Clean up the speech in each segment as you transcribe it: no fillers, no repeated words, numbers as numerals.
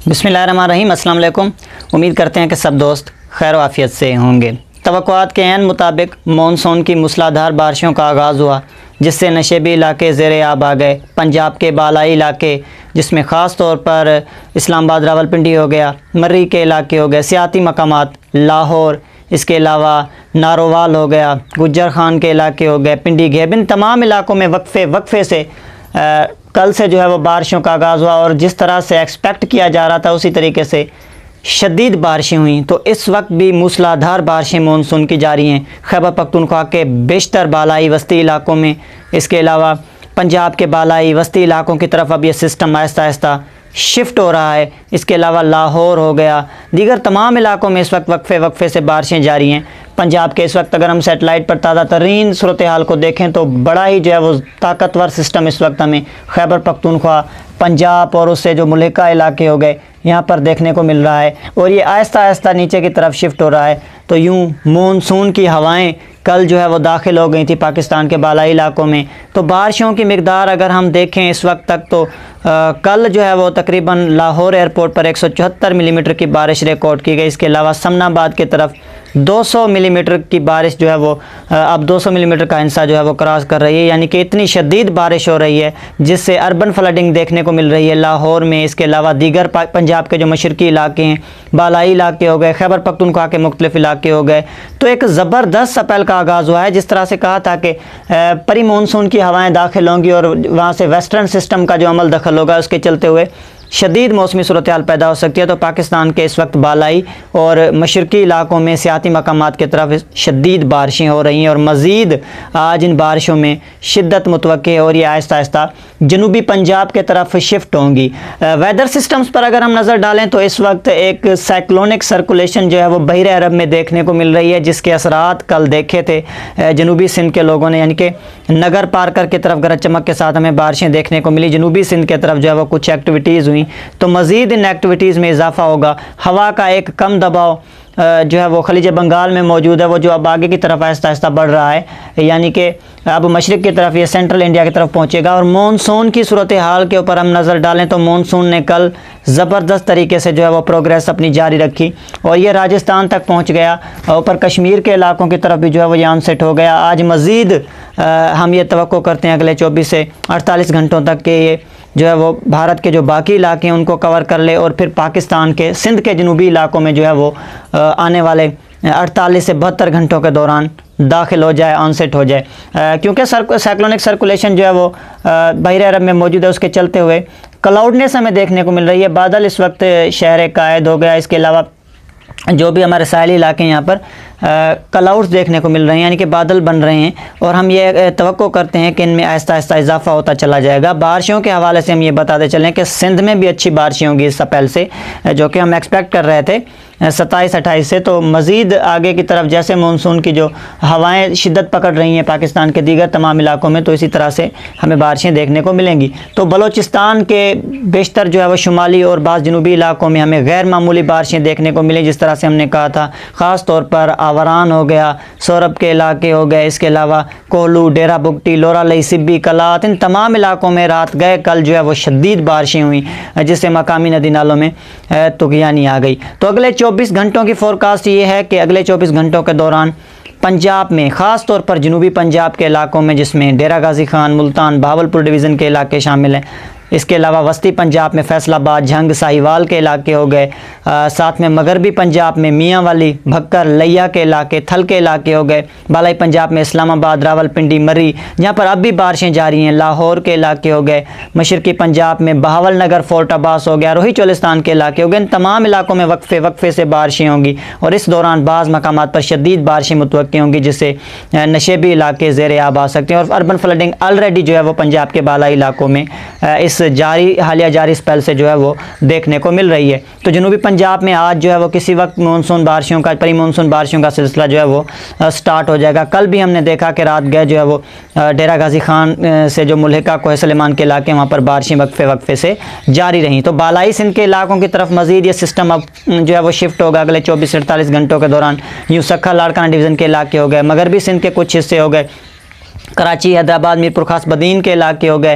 बिस्मिल्लाहिर्रहमानिर्रहीम। अस्सलाम वालेकुम। उम्मीद करते हैं कि सब दोस्त खैर आफियत से होंगे। तवक्कुआत के ऐन मुताबिक मानसून की मूसलाधार बारिशों का आगाज़ हुआ, जिससे नशेबी इलाके ज़ेरे आब आ गए। पंजाब के बालाई इलाके, जिसमें ख़ास तौर पर इस्लामाबाद, रावलपिंडी हो गया, मर्री के इलाके हो गए, सियाती मकामात लाहौर, इसके अलावा नारोवाल हो गया, गुज्जर खान के इलाके हो गए, पिंडी घेब, इन तमाम इलाकों में वक्फे से कल से जो है वो बारिशों का आगाज़ हुआ और जिस तरह से एक्सपेक्ट किया जा रहा था उसी तरीके से शदीद बारिशें हुई। तो इस वक्त भी मूसलाधार बारिशें मानसून की जारी हैं खैबर पख्तूनख्वा के बेशतर बालाई वस्ती इलाकों में। इसके अलावा पंजाब के बालाई वस्ती इलाकों की तरफ अब ये सिस्टम आहिस्ता आहिस्ता शिफ्ट हो रहा है। इसके अलावा लाहौर हो गया, दीगर तमाम इलाकों में इस वक्त वक्फे से बारिशें जारी हैं। पंजाब के इस वक्त अगर हम सेटेलाइट पर ताज़ा तरीन सूरत हाल को देखें तो बड़ा ही जो है वो ताकतवर सिस्टम इस वक्त हमें खैबर पख्तूनख्वा, पंजाब और उससे जो मुल्का इलाके हो गए यहाँ पर देखने को मिल रहा है और ये आहिस्ता आहिस्ता नीचे की तरफ शिफ्ट हो रहा है। तो यूँ मानसून की हवाएं कल जो है वो दाखिल हो गई थी पाकिस्तान के बालाई इलाकों में। तो बारिशों की मिकदार अगर हम देखें इस वक्त तक तो कल जो है वो तकरीबन लाहौर एयरपोर्ट पर 174 मिलीमीटर की बारिश रिकॉर्ड की गई। इसके अलावा समनाबाद की तरफ 200 मिलीमीटर की बारिश जो है वो अब 200 मिलीमीटर का हिस्सा जो है वो क्रॉस कर रही है, यानी कि इतनी शदीद बारिश हो रही है जिससे अर्बन फ्लडिंग देखने को मिल रही है लाहौर में। इसके अलावा दीगर पंजाब के जो मशरकी इलाके हैं, बालाई इलाके हो गए, खैबर पख्तूनख्वा के मुख्तलिफ इलाके हो गए, तो एक ज़बरदस्त अप्रैल का आगाज़ हुआ है। जिस तरह से कहा था कि परी मानसून की हवाएँ दाखिल होंगी और वहाँ से वेस्टर्न सिस्टम का जो अमल दखल होगा उसके चलते हुए शदीद मौसमी सूरत हाल पैदा हो सकती है। तो पाकिस्तान के इस वक्त बालाई और मशरकी इलाकों में सियाती मकामात की तरफ शदीद बारिशें हो रही हैं और मज़ीद आज इन बारिशों में शिद्दत मुतवक्के है और ये आहिस्ता आहिस्ता जनूबी पंजाब के तरफ शिफ्ट होंगी। वेदर सिस्टम्स पर अगर हम नज़र डालें तो इस वक्त एक साइक्लोनिक सर्कुलेशन जो है वो बहरे अरब में देखने को मिल रही है, जिसके असरात कल देखे थे जनूबी सिंध के लोगों ने, यानी कि नगर पारकर की तरफ गरज चमक के साथ हमें बारिशें देखने को मिली। जनूबी सिंध की तरफ जो है वो कुछ एक्टिविटीज़ हुई, तो मज़ीद इन एक्टिविटीज़ में इजाफा होगा। हवा का एक कम दबाव जो है वो खलीज बंगाल में मौजूद है, वो जो अब आगे की तरफ आहिस्ता आहिस्ता बढ़ रहा है, यानी कि अब मशरिक़ की तरफ ये सेंट्रल इंडिया की तरफ पहुंचेगा। और मानसून की सूरत हाल के ऊपर हम नज़र डालें तो मानसून ने कल ज़बरदस्त तरीके से जो है वो प्रोग्रेस अपनी जारी रखी और ये राजस्थान तक पहुंच गया, ऊपर कश्मीर के इलाकों की तरफ भी जो है वो ये ऑनसेट हो गया। आज मज़ीद हम ये तवक्को करते हैं अगले 24 से 48 घंटों तक के ये जो है वो भारत के जो बाकी इलाके हैं उनको कवर कर ले और फिर पाकिस्तान के सिंध के जनूबी इलाकों में जो है वो आने वाले 48 से 72 घंटों के दौरान दाखिल हो जाए, ऑनसेट हो जाए। क्योंकि साइक्लोनिक सर्कुलेशन जो है वो बहरे अरब में मौजूद है, उसके चलते हुए क्लाउडनेस हमें देखने को मिल रही है। बादल इस वक्त शहर कायद हो गया। इसके अलावा जो भी हमारे साहली इलाके हैं यहाँ पर क्लाउड्स देखने को मिल रहे हैं, यानी कि बादल बन रहे हैं और हम ये तवक्को करते हैं कि इनमें आहिस्ता आहिस्ता इजाफा होता चला जाएगा। बारिशों के हवाले से हम ये बताते चलें कि सिंध में भी अच्छी बारिशें होंगी इस अप्रैल से, जो कि हम एक्सपेक्ट कर रहे थे 27-28 से। तो मज़ीद आगे की तरफ जैसे मानसून की जो हवाएं शिद्दत पकड़ रही हैं पाकिस्तान के दीगर तमाम इलाकों में, तो इसी तरह से हमें बारिशें देखने को मिलेंगी। तो बलोचिस्तान के बेशतर जो है वो शुमाली और बाज़ जनूबी इलाकों में हमें गैर मामूली बारिशें देखने को मिली, जिस तरह से हमने कहा था। ख़ास तौर पर आवरान हो गया, सौरभ के इलाके हो गए, इसके अलावा कोहलू, डेरा बुगटी, लोरालई, सिब्बी, कलात, इन तमाम इलाकों में रात गए कल जो है वो शदीद बारिशें हुई, जिससे मकामी नदी नालों में तुग़यानी आ गई। तो अगले 24 घंटों की फ़ोरकास्ट ये है कि अगले 24 घंटों के दौरान पंजाब में, ख़ास तौर पर जनूबी पंजाब के इलाकों में, जिसमें डेरा गाजी खान, मुल्तान, भावलपुर डिवीज़न के इलाके शामिल हैं, इसके अलावा वस्ती पंजाब में फैसलाबाद, झंग, साहिवाल के इलाके हो गए, साथ में मगरबी पंजाब में मियाँ वाली, भक्कर, लिया के इलाके, थल के इलाके हो गए, बालाई पंजाब में इस्लामाबाद, रावलपिंडी, मर्री, जहाँ पर अब भी बारिशें जारी हैं, लाहौर के इलाके हो गए, मशरकी पंजाब में बहावल नगर, फोर्ट अब्बास हो गया, रोही चोलिस्तान के इलाके हो गए। इन तमाम इलाकों में वक्फे से बारिशें होंगी और इस दौरान बाज़ मकामात पर शदीद बारिशें मुतवक्की होंगी, जिससे नशेबी इलाके ज़ेरे आब आ सकते हैं और अर्बन फ्लडिंग ऑलरेडी जो है वो पंजाब के बालाई इलाकों में इस हालिया जारी स्पेल से जो है वो देखने को मिल रही है। तो जनूबी पंजाब में आज जो है वो किसी वक्त मानसून बारिशों का, परी मानसून बारिशों का सिलसिला जो है वो स्टार्ट हो जाएगा। कल भी हमने देखा कि रात गए जो है वो डेरा गाजी खान से जो मुल्का कोह सलेमान के इलाके, वहाँ पर बारिशें वक्फे से जारी रहीं। तो बालाई सिंध के इलाकों की तरफ मज़ीद ये सिस्टम अब जो है वो शिफ्ट होगा अगले 24 से 48 घंटों के दौरान। यूँ सक्खा लाड़काना डिवीज़न के इलाके हो गए, मगरबी सिंध के कुछ हिस्से हो गए, कराची, हैदराबाद, मीरपुर खास बदीन के इलाके हो गए,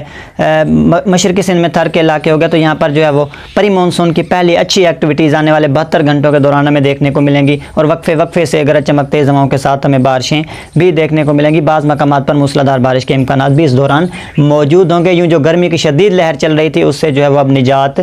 मशरक़ी सिंध में थर के इलाके हो गए, तो यहाँ पर जो है वो परी मानसून की पहली अच्छी एक्टिविटीज़ आने वाले 72 घंटों के दौरान हमें देखने को मिलेंगी। और वक्फे से गरज चमक तेज़ हवाओं के साथ हमें बारिशें भी देखने को मिलेंगी। बाज़ मकामात पर मूसलाधार बारिश के इम्कानात भी इस दौरान मौजूद होंगे। यूँ जो गर्मी की शदीद लहर चल रही थी उससे जो है वो अब निजात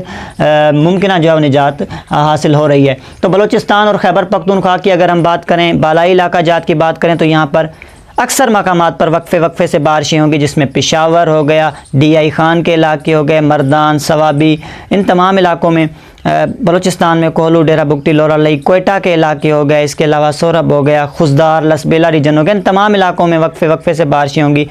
मुमकिन जो है निजात हासिल हो रही है। तो बलूचिस्तान और खैबर पख्तूनख्वा की अगर हम बात करें, बालाई इलाका जात की बात करें, तो यहाँ पर अक्सर मकामात पर वक्फे से बारिशें होंगी, जिसमें पेशावर हो गया, DI खान के इलाके हो गए, मर्दान, सवाबी, इन तमाम इलाकों में, बलूचिस्तान में कोहलू, डेरा बुगटी, लोरा लई, कोयटा के इलाके हो गए, इसके अलावा सोरब हो गया, खुशदार, लसबेला रीजन हो गया, इन तमाम इलाकों में वक्फे से बारिशें होंगी।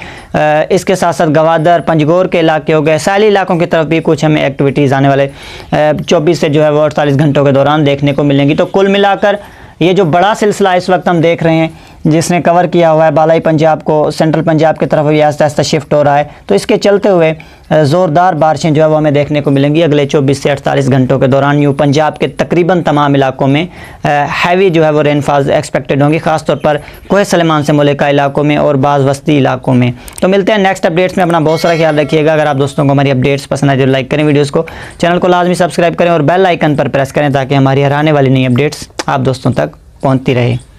इसके साथ साथ गवादर, पंजगोर के इलाके हो गए, साहली इलाकों की तरफ भी कुछ हमें एक्टिविटीज़ आने वाले 24 से जो है वो 48 घंटों के दौरान देखने को मिलेंगी। तो कुल मिलाकर ये जो बड़ा सिलसिला इस वक्त हम देख रहे हैं, जिसने कवर किया हुआ है बालाई पंजाब को, सेंट्रल पंजाब की तरफ भी आहिस्ता आहिस्ता शिफ्ट हो रहा है, तो इसके चलते हुए ज़ोरदार बारिशें जो है वो हमें देखने को मिलेंगी अगले 24 से 48 घंटों के दौरान। यूँ पंजाब के तकरीबन तमाम इलाकों में हैवी जो है वो रेनफॉल एक्सपेक्टेड होंगी, ख़ासतौर पर कोह सलेमान से मुल्का इलाकों में और बाज़ वस्ती इलाकों में। तो मिलते हैं नेक्स्ट अपडेट्स में। अपना बहुत सारा ख्याल रखिएगा। अगर आप दोस्तों को हमारी अपडेट्स पसंद आए तो लाइक करें वीडियोज़ को, चैनल को लाजमी सब्सक्राइब करें और बेल आइकन पर प्रेस करें ताकि हमारी हर आने वाली नई अपडेट्स आप दोस्तों तक पहुँचती रहे।